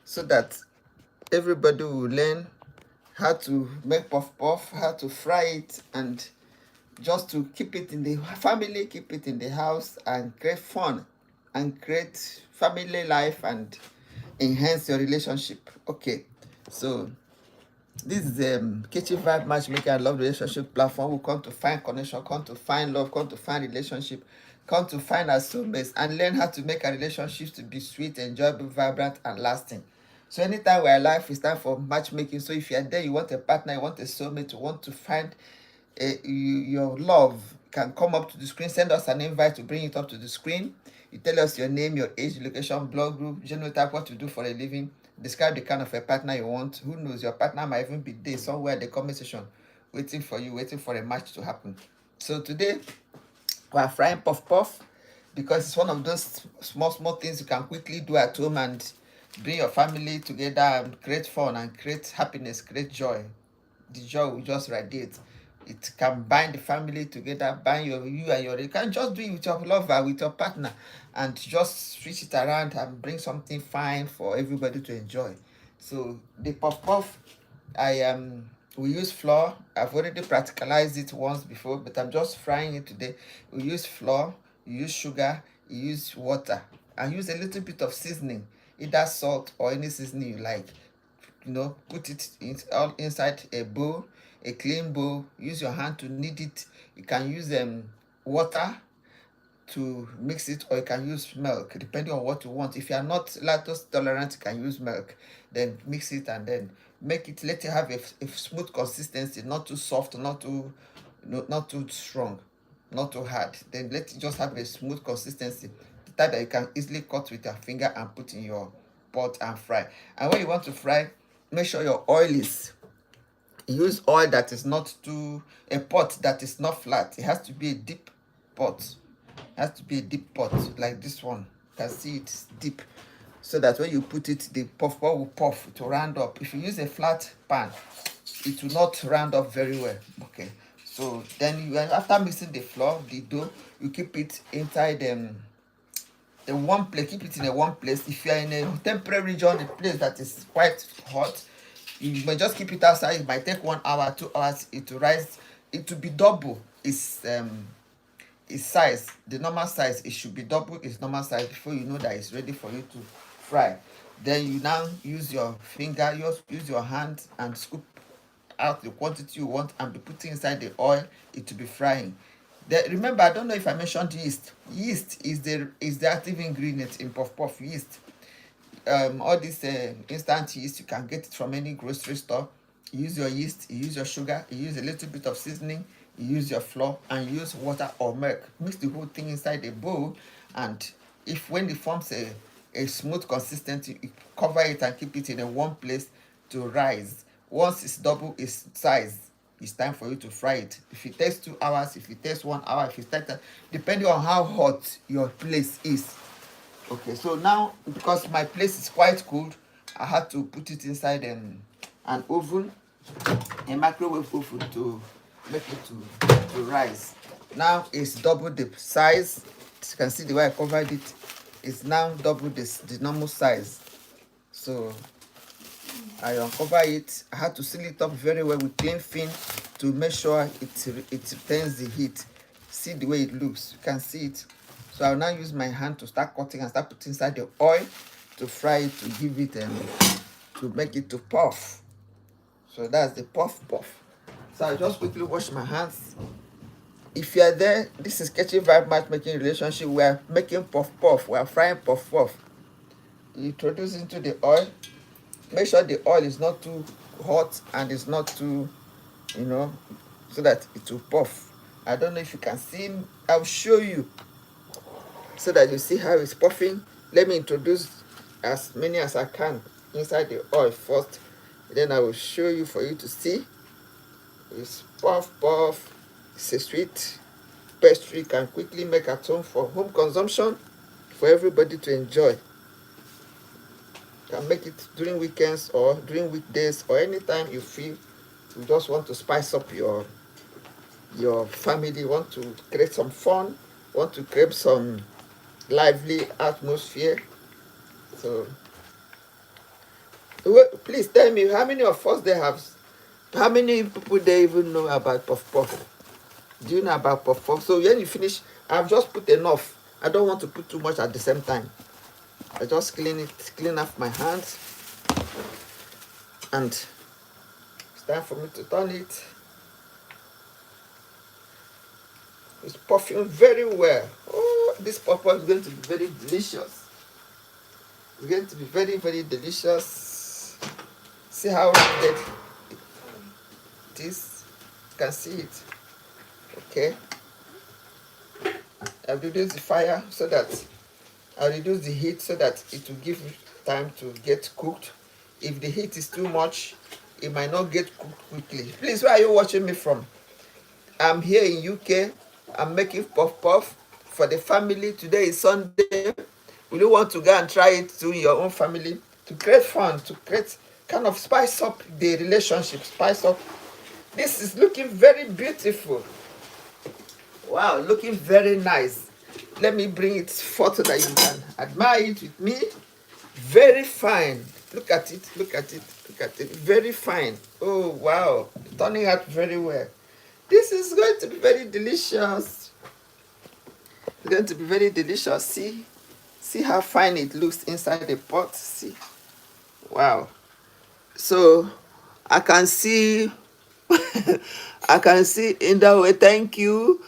so that everybody will learn how to make puff puff, how to fry it, and just to keep it in the family, keep it in the house, and create fun and create family life and enhance your relationship. Okay, so this is kitchen vibe matchmaker and love relationship platform. We come to find connection, come to find love, come to find relationship, come to find our soulmates, and learn how to make our relationships to be sweet, enjoyable, vibrant, and lasting. So anytime we're alive, it's time for matchmaking. So if you're there, you want a partner, you want a soulmate, you want to find your love, can come up to the screen. Send us an invite to bring it up to the screen. You tell us your name, your age, location, blog group, genotype, what you do for a living. Describe the kind of a partner you want. Who knows, your partner might even be there somewhere in the comment section waiting for you, waiting for a match to happen. So today we are frying puff puff because it's one of those small things you can quickly do at home and bring your family together and create fun and create happiness, create joy. The joy will just radiate. It can bind the family together, bind you and your, you can just do it with your lover, with your partner, and just switch it around and bring something fine for everybody to enjoy. So the puff puff, we use flour. I've already practicalized it once before, but I'm just frying it today. We use flour, you use sugar, you use water, and use a little bit of seasoning, either salt or any seasoning you like. Put it all inside a bowl, a clean bowl. Use your hand to knead it. You can use water to mix it, or you can use milk depending on what you want. If you are not lactose tolerant, you can use milk. Then mix it and then make it, let it have a smooth consistency, not too soft, not too not too strong, not too hard. Then let it just have a smooth consistency, the type that you can easily cut with your finger and put in your pot and fry. And when you want to fry, make sure your oil is, use oil that is not too, a pot that is not flat. It has to be a deep pot. It has to be a deep pot like this one. You can see it's deep, so that when you put it, the puff puff will puff to round up. If you use a flat pan, it will not round up very well. Okay, so then after mixing the flour, the dough, you keep it inside a warm place. Keep it in a warm place. If you are in a temperate region, a place that is quite hot, you may just keep it outside. It might take 1 hour, 2 hours. It will rise. It will be double its size. The normal size, it should be double its normal size before you know that it's ready for you to fry. Then you now use your finger, use your hand and scoop out the quantity you want and be putting inside the oil. It will be frying. Remember, I don't know if I mentioned yeast. Yeast is the active ingredient in puff puff. Yeast. All this instant yeast, you can get it from any grocery store. You use your yeast, you use your sugar, you use a little bit of seasoning, you use your flour, and you use water or milk. Mix the whole thing inside a bowl, and when it forms a smooth consistency, you cover it and keep it in a warm place to rise. Once it's double its size, it's time for you to fry it. If it takes 2 hours, if it takes 1 hour, if it takes, depending on how hot your place is. Okay, so now because my place is quite cold, I had to put it inside an oven, a microwave oven, to make it to rise. Now it's double the size. As you can see the way I covered it, it's now double the normal size. So I uncover it. I had to seal it up very well with clean film to make sure it retains the heat. See the way it looks. You can see it. So I'll now use my hand to start cutting and start putting inside the oil to fry it, to give it to make it to puff. So that's the puff puff. So I'll just quickly wash my hands. If you are there, this is Catchy Vibe Matchmaking Relationship. We are making puff puff. We are frying puff puff. You introduce into the oil. Make sure the oil is not too hot and it's not too, so that it will puff. I don't know if you can see. I'll show you so that you see how it's puffing. Let me introduce as many as I can inside the oil first. Then I will show you for you to see. It's puff puff. It's a sweet pastry you can quickly make at home for home consumption, for everybody to enjoy. You can make it during weekends or during weekdays or anytime you feel you just want to spice up your family, want to create some fun, want to create some lively atmosphere. So Please tell me, how many of us they have? How many people they even know about puff puff? Do you know about puff puff? So when you finish, I've just put enough. I don't want to put too much at the same time. I just clean off my hands, and it's time for me to turn it. It's puffing very well. Oh, this puff puff is going to be very delicious. It's going to be very, very delicious. See how rounded it is? You can see it. Okay. I'll reduce the fire so that I'll reduce the heat so that it will give time to get cooked. If the heat is too much, it might not get cooked quickly. Please, where are you watching me from? I'm here in UK. I'm making puff puff for the family. Today is Sunday. Will you want to go and try it to your own family? To create fun, to create kind of spice up the relationship, spice up. This is looking very beautiful. Wow, looking very nice. Let me bring it forth so that you can admire it with me. Very fine. Look at it, look at it, look at it. Very fine. Oh, wow. Turning out very well. This is going to be very delicious. It's going to be very delicious. See how fine it looks inside the pot. See. Wow. So I can see I can see in that way. Thank you.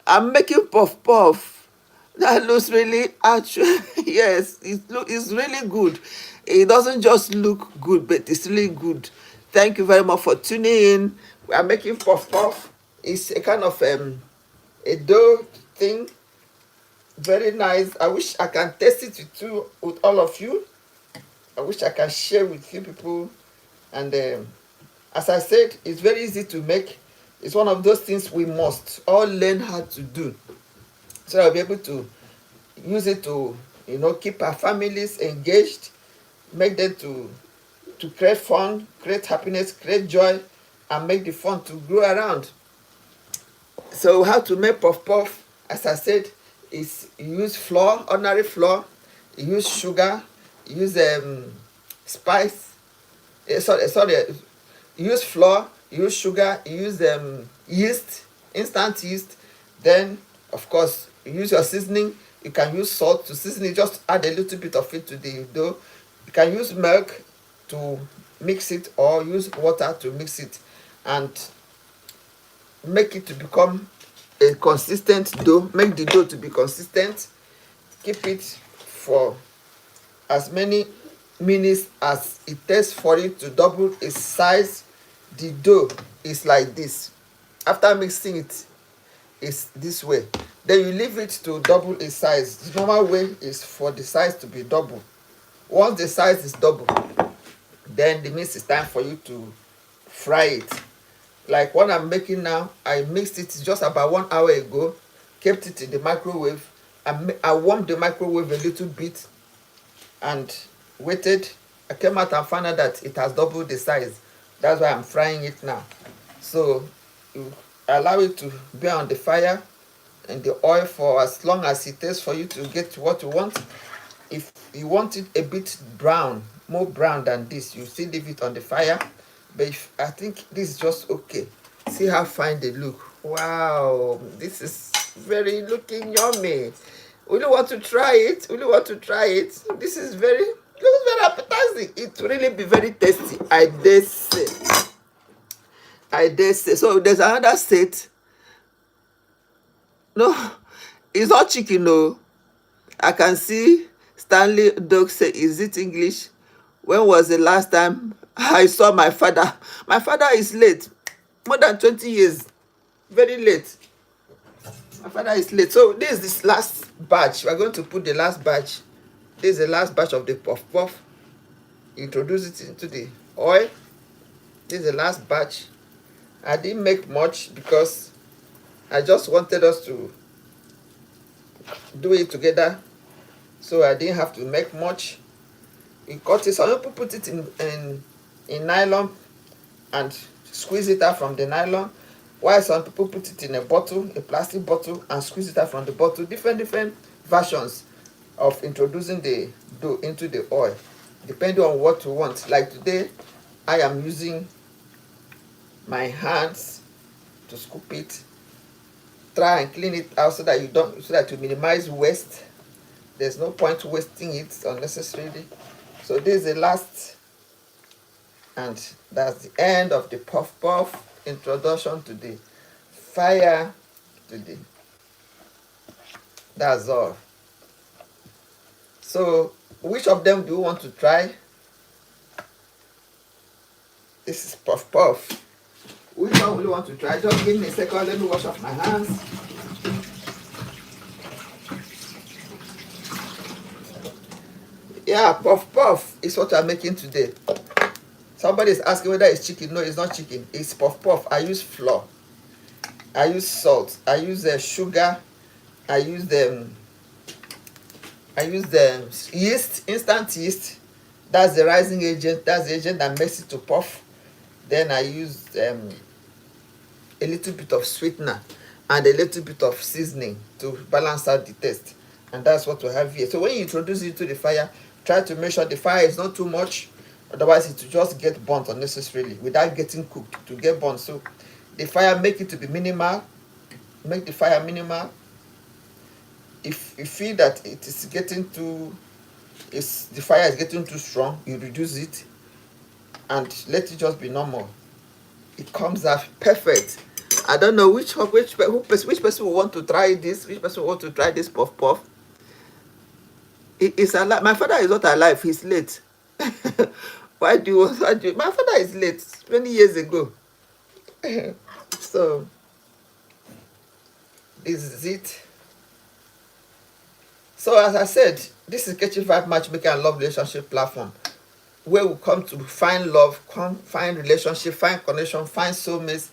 I'm making puff puff. That looks really actually yes, it's really good. It doesn't just look good, but it's really good. Thank you very much for tuning in. We are making puff puff. It's a kind of a dough thing. Very nice. I wish I can taste it with all of you. I wish I can share with you people. And as I said, it's very easy to make. It's one of those things we must all learn how to do, so I'll be able to use it to, keep our families engaged, make them to create fun, create happiness, create joy, and make the fun to grow around. So how to make puff puff, as I said, is you use flour, ordinary flour, you use sugar, you use spice, sorry, you use flour, you use sugar, you use yeast, instant yeast. Then of course you use your seasoning. You can use salt to season it, just add a little bit of it to the dough. You can use milk to mix it, or use water to mix it, and make it to become a consistent dough. Make the dough to be consistent. Keep it for as many minutes as it takes for it to double its size. The dough is like this. After mixing it, it's this way. Then you leave it to double its size. The normal way is for the size to be double. Once the size is double, then it means it's time for you to fry it. Like what I'm making now, I mixed it just about 1 hour ago, kept it in the microwave. I warmed the microwave a little bit and waited. I came out and found out that it has doubled the size. That's why I'm frying it now. So you allow it to be on the fire and the oil for as long as it takes for you to get what you want. If you want it a bit brown, more brown than this, you still leave it on the fire. But I think this is just okay. See how fine they look. Wow, this is very looking yummy. Will you want to try it? Will you want to try it? This is looks very appetizing. It will really be very tasty, I dare say. I dare say. So there's another set. No, it's not chicken, no. I can see Stanley Dog say, is it English? When was the last time I saw my father? My father is late. More than 20 years. Very late. My father is late. So this is this last batch. We are going to put the last batch. This is the last batch of the puff puff. Introduce it into the oil. This is the last batch. I didn't make much because I just wanted us to do it together. So I didn't have to make much. You cut it. Some people put it in nylon and squeeze it out from the nylon, while some people put it in a bottle, a plastic bottle, and squeeze it out from the bottle. Different versions of introducing the dough into the oil. depending on what you want. Like today, I am using my hands to scoop it. Try and clean it out so that so that you minimize waste. There's no point wasting it unnecessarily. So this is the last, and that's the end of the puff puff introduction to the fire today. That's all. So which of them do you want to try? This is puff puff. Which one will you want to try? Just give me a second. Let me wash off my hands. Yeah, puff puff is what I'm making today. Somebody is asking whether it's chicken. No, it's not chicken. It's puff puff. I use flour. I use salt. I use sugar. I use the yeast, instant yeast. That's the rising agent. That's the agent that makes it to puff. Then I use a little bit of sweetener and a little bit of seasoning to balance out the taste. And that's what we have here. So when you introduce it to the fire, try to make sure the fire is not too much. Otherwise, it will just get burnt unnecessarily without getting cooked to get burnt. So the fire, make it to be minimal. Make the fire minimal. If you feel that it is getting too, the fire is getting too strong, you reduce it and let it just be normal. It comes out perfect. I don't know which person will want to try this. Which person will want to try this puff puff? It's alive. My father is not alive. He's late. Why do you? My father is late many years ago. So this is it. So as I said, this is Catchy Vibe Matchmaking and Love Relationship platform, where we come to find love, find relationship, find connection, find soulmates,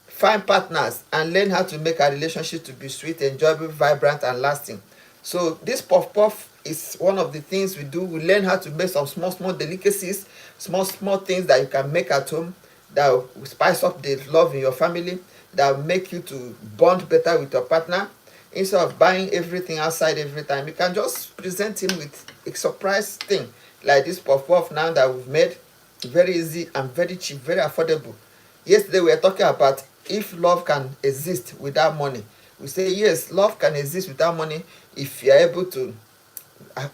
find partners, and learn how to make our relationship to be sweet, enjoyable, vibrant, and lasting. So this puff puff is one of the things we do. We learn how to make some small delicacies, small things that you can make at home that will spice up the love in your family, that will make you to bond better with your partner. Instead of buying everything outside every time, you can just present him with a surprise thing like this puff puff now that we've made. Very easy and very cheap, very affordable. Yesterday we were talking about if love can exist without money. We say yes, love can exist without money if you're able to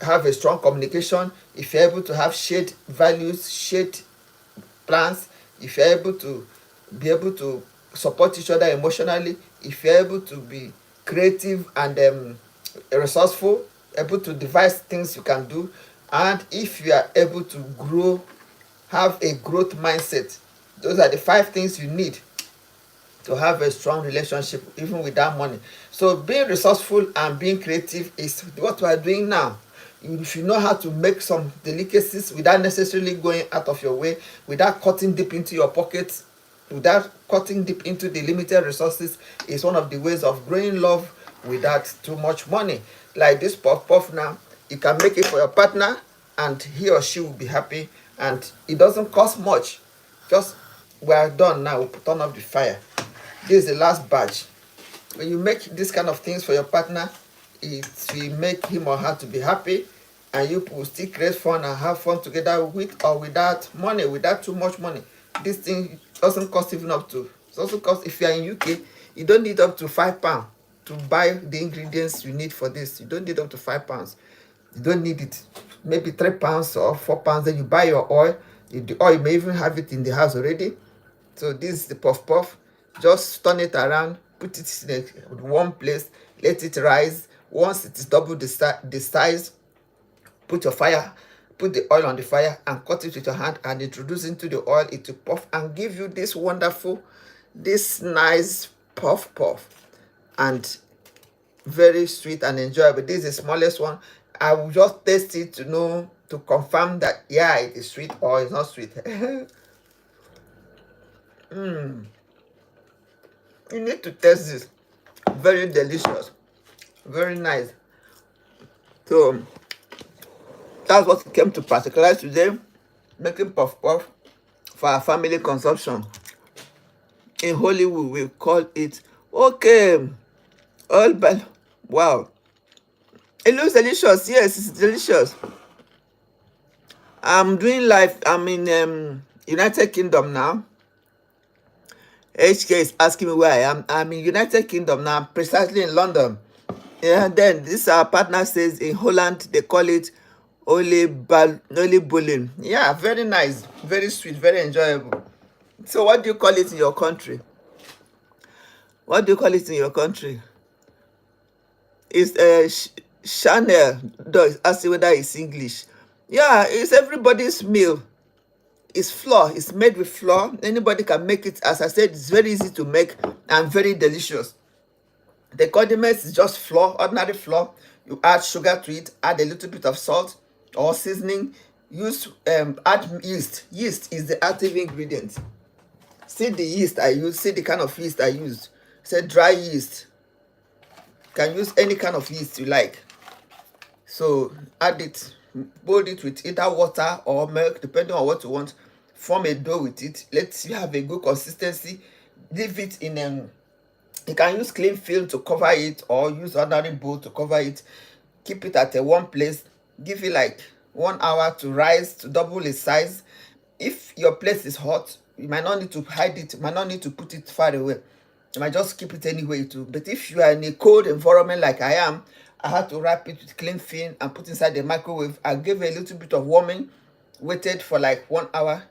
have a strong communication, if you're able to have shared values, shared plans, if you're able to support each other emotionally, if you're able to be creative and resourceful, able to devise things you can do, and if you are able to grow, have a growth mindset. Those are the 5 things you need to have a strong relationship even without money. So being resourceful and being creative is what we are doing now. You should know how to make some delicacies without necessarily going out of your way, without cutting deep into your pockets, without cutting deep into the limited resources. Is one of the ways of growing love without too much money. Like this puff puff now, you can make it for your partner and he or she will be happy, and it doesn't cost much. Just, we are done now. We'll turn off the fire. This is the last batch. When you make this kind of things for your partner, it will make him or her to be happy, and you will still create fun and have fun together with or without money, without too much money. This thing doesn't cost even up to, it also cost, if you are in UK, you don't need up to £5 to buy the ingredients you need for this. You don't need up to £5. You don't need it. Maybe £3 or £4. Then you buy your oil. The oil, you may even have it in the house already. So this is the puff puff. Just turn it around, put it in one place, let it rise. Once it is double the size, put the oil on the fire and cut it with your hand and introduce into the oil. It will puff and give you this wonderful, this nice puff puff, and very sweet and enjoyable. This is the smallest one. I will just taste it to know, to confirm that yeah, it is sweet or it's not sweet. You need to taste this. Very delicious, very nice. So that's what it came to particularize today, making puff puff for our family consumption. In Hollywood we call it okay, all but wow, it looks delicious. Yes, it's delicious. I'm doing live. I'm in United Kingdom now. HK is asking me where I am. I'm in United Kingdom now, precisely in London. Yeah, then this our partner says in Holland they call it Oliebollen. Yeah, very nice, very sweet, very enjoyable. So what do you call it in your country? What do you call it in your country? It's Chanel. Does ask whether it's English. Yeah, it's everybody's meal. It's flour. It's made with flour. Anybody can make it. As I said, it's very easy to make and very delicious. The condiments is just flour, ordinary flour. You add sugar to it, add a little bit of salt or seasoning. Use add yeast. Yeast is the active ingredient. See the yeast I use, see the kind of yeast I used. Say dry yeast. You can use any kind of yeast you like. So add it, boil it with either water or milk, depending on what you want. Form a dough with it. Let you have a good consistency. Leave it in you can use clean film to cover it or use ordinary bowl to cover it. Keep it at a one place. Give it like 1 hour to rise to double its size. If your place is hot, you might not need to hide it. You might not need to put it far away. You might just keep it anyway too. But if you are in a cold environment like I am, I had to wrap it with clean film and put inside the microwave. I gave it a little bit of warming, waited for like 1 hour.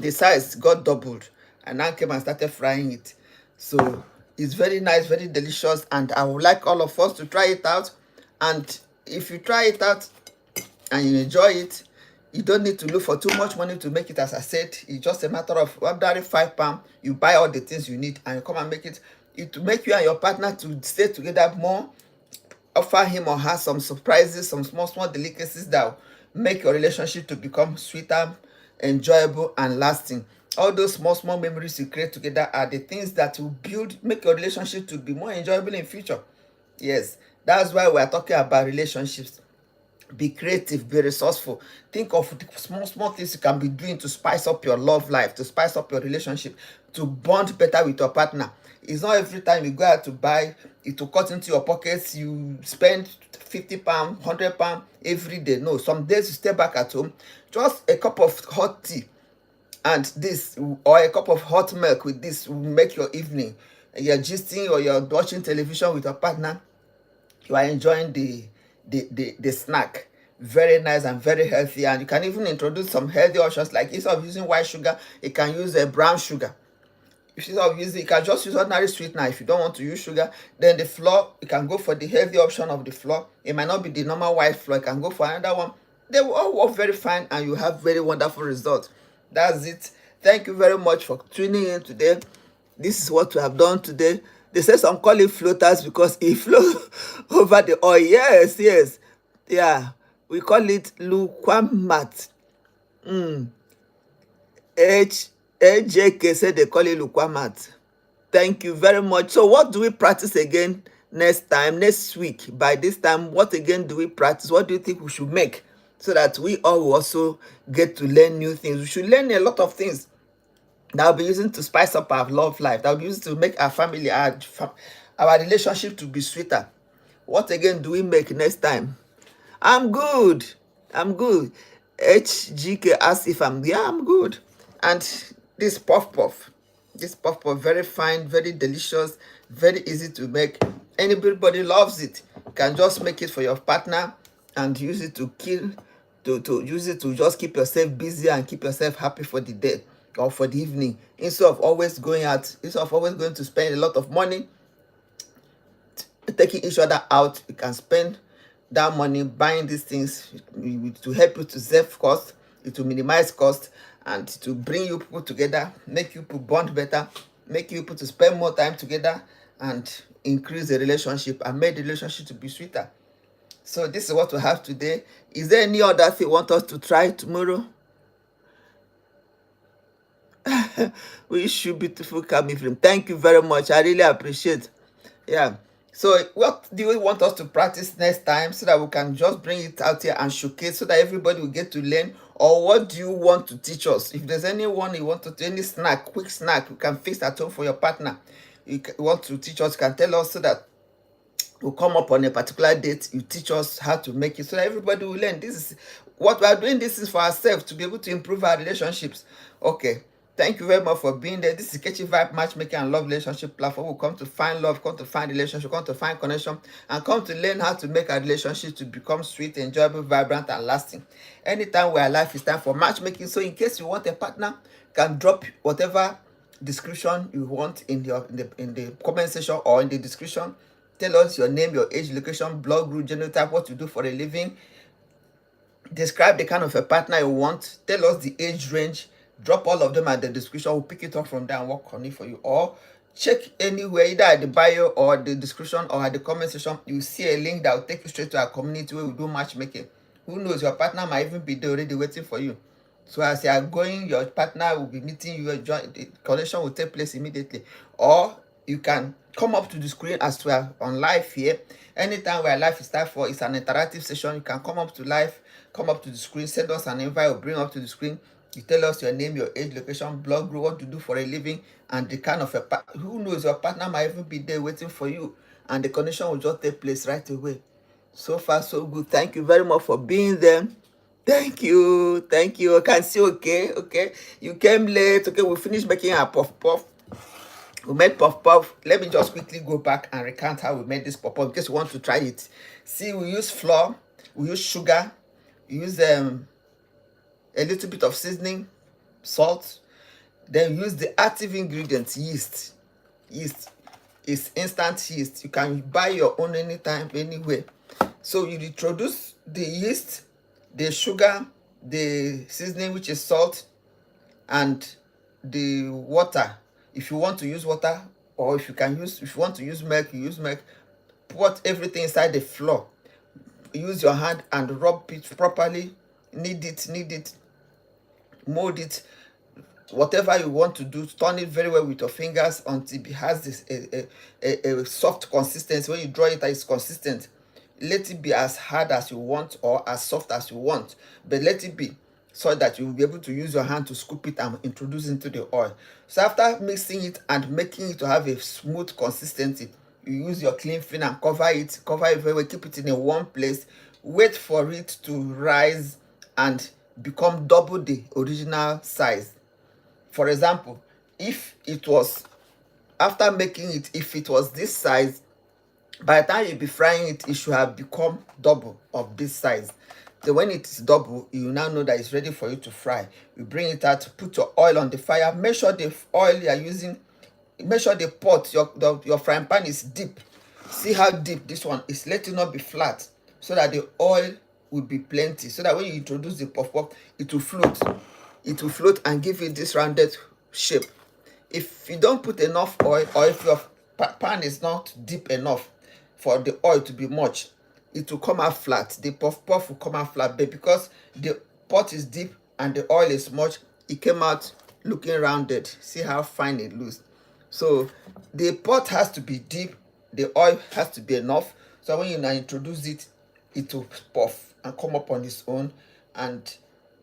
The size got doubled, and now came and started frying it. So it's very nice, very delicious, and I would like all of us to try it out. And if you try it out and you enjoy it, you don't need to look for too much money to make it. As I said, it's just a matter of ordinary £5. You buy all the things you need and you come and make it. It will make you and your partner to stay together more. Offer him or her some surprises, some small delicacies that will make your relationship to become sweeter, enjoyable, and lasting. All those small memories you create together are the things that will make your relationship to be more enjoyable in future. Yes, that's why we're talking about relationships. Be creative, be resourceful. Think of the small things you can be doing to spice up your love life, to spice up your relationship, to bond better with your partner. It's not every time you go out to buy it will cut into your pockets. You spend £50, £100 every day. No, some days you stay back at home, just a cup of hot tea and this, or a cup of hot milk with this will make your evening. You're gisting or you're watching television with your partner, you are enjoying the snack. Very nice and very healthy. And you can even introduce some healthy options, like instead of using white sugar, you can use a brown sugar. Instead of using, you can just use ordinary sweetener. If you don't want to use sugar, then the flour, you can go for the healthy option of the flour. It might not be the normal white flour. You can go for another one. They will all work very fine and you have very wonderful results. That's it. Thank you very much for tuning in today. This is what we have done today. They say some call it floaters because it flows over the oil. Yes, yes. Yeah. We call it lukewarm mat. HJK said they call it lukewarm mat. Thank you very much. So what do we practice again next time, next week? By this time, what again do we practice? What do you think we should make so that we all will also get to learn new things? We should learn a lot of things that will be using to spice up our love life, that will be used to make our family, our relationship to be sweeter. What again do we make next time? I'm good. I'm good. HGK asks if I'm good. And this puff, very fine, very delicious, very easy to make. Anybody loves it. You can just make it for your partner and use it to use it to just keep yourself busy and keep yourself happy for the day or for the evening, instead of always going to spend a lot of money taking each other out. You can spend that money buying these things to help you to save cost. It will minimize cost and to bring you people together, make you people bond better, make you people to spend more time together and increase the relationship and make the relationship to be sweeter. So this is what we have today. Is there any other thing you want us to try tomorrow? Wish you beautiful calm evening. Thank you very much. I really appreciate. Yeah. So what do you want us to practice next time so that we can just bring it out here and showcase so that everybody will get to learn? Or what do you want to teach us? If there's anyone you want to any snack, quick snack you can fix at home for your partner, you want to teach us, you can tell us so that we'll come up on a particular date. You teach us how to make it so that everybody will learn. This is what we are doing, this is for ourselves, to be able to improve our relationships. Okay, thank you very much for being there. This is Kechi Vibe Matchmaking and Love Relationship Platform. We come to find love, come to find relationship, come to find connection, and come to learn how to make our relationship to become sweet, enjoyable, vibrant, and lasting. Anytime we are alive, it's time for matchmaking. So in case you want a partner, you can drop whatever description you want in the comment section or in the description. Tell us your name, your age, location, blog, group, genotype, what you do for a living. Describe the kind of a partner you want. Tell us the age range. Drop all of them at the description. We'll pick it up from there and work on it for you. Or check anywhere, either at the bio or the description or at the comment section. You see a link that will take you straight to our community where we do matchmaking. Who knows, your partner might even be there already waiting for you. So as you are going, your partner will be meeting you. The connection will take place immediately. Or you can come up to the screen as we are on live here. Anytime we are live, it's time for, it's an interactive session. You can come up to live, come up to the screen, send us an invite, or bring up to the screen. You tell us your name, your age, location, blog, group, what to do for a living, and the kind of a who knows, your partner might even be there waiting for you, and the connection will just take place right away. So far, so good. Thank you very much for being there. Thank you. Thank you. I can see, okay. Okay. You came late. Okay, we finished making our puff puff. We made puff puff. Let me just quickly go back and recount how we made this puff puff in case you want to try it. See, we use flour, we use sugar, we use a little bit of seasoning, salt. Then use the active ingredients, yeast. Yeast is instant yeast. You can buy your own anytime, anywhere. So you introduce the yeast, the sugar, the seasoning, which is salt, and the water. If you want to use water, or if you want to use milk, you use milk. Put everything inside the flour. Use your hand and rub it properly. Knead it, mold it, whatever you want to do. Turn it very well with your fingers until it has this a soft consistency. When you draw it, it's consistent. Let it be as hard as you want or as soft as you want, but let it be so that you will be able to use your hand to scoop it and introduce into the oil. So after mixing it and making it to have a smooth consistency, you use your clean fin and cover it very well. Keep it in a warm place. Wait for it to rise and become double the original size. For example, if it was, after making it, if it was this size, by the time you be frying it, it should have become double of this size. So when it is double, you now know that it's ready for you to fry. You bring it out, put your oil on the fire. Make sure the oil you are using, make sure the pot, your frying pan is deep. See how deep this one is. Let it not be flat, so that the oil will be plenty, so that when you introduce the puff puff, it will float. It will float and give it this rounded shape. If you don't put enough oil, or if your pan is not deep enough for the oil to be much, it will come out flat. The puff puff will come out flat, but because the pot is deep and the oil is much, it came out looking rounded. See how fine it looks. So the pot has to be deep, the oil has to be enough, so when you now introduce it, it will puff and come up on its own, and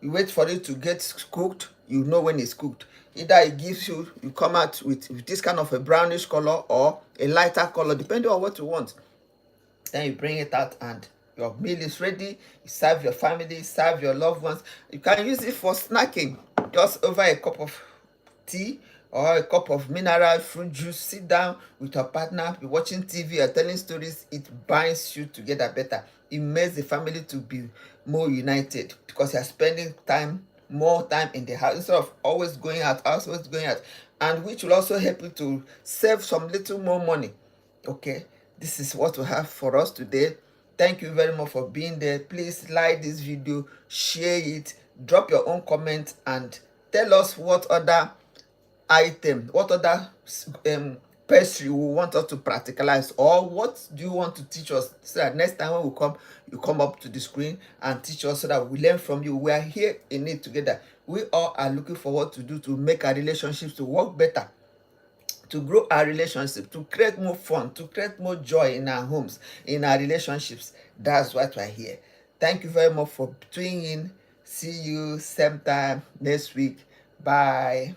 you wait for it to get cooked. You know when it's cooked. Either it gives you come out with this kind of a brownish color or a lighter color, depending on what you want. Then you bring it out and your meal is ready. You serve your family, serve your loved ones. You can use it for snacking, just over a cup of tea or a cup of mineral fruit juice. Sit down with your partner, be watching TV or telling stories. It binds you together better. It makes the family to be more united, because you're spending more time in the house instead of always going out, and which will also help you to save some little more money. Okay, this is what we have for us today. Thank you very much for being there. Please like this video, share it, drop your own comment, and tell us what other item, what other pastry you want us to practicalize, or what do you want to teach us, so that next time when we come, you come up to the screen and teach us, so that we learn from you. We are here in it together. We all are looking forward to make our relationships to work better, to grow our relationship, to create more fun, to create more joy in our homes, in our relationships. That's what we're here. Thank you very much for tuning in. See you same time next week. Bye.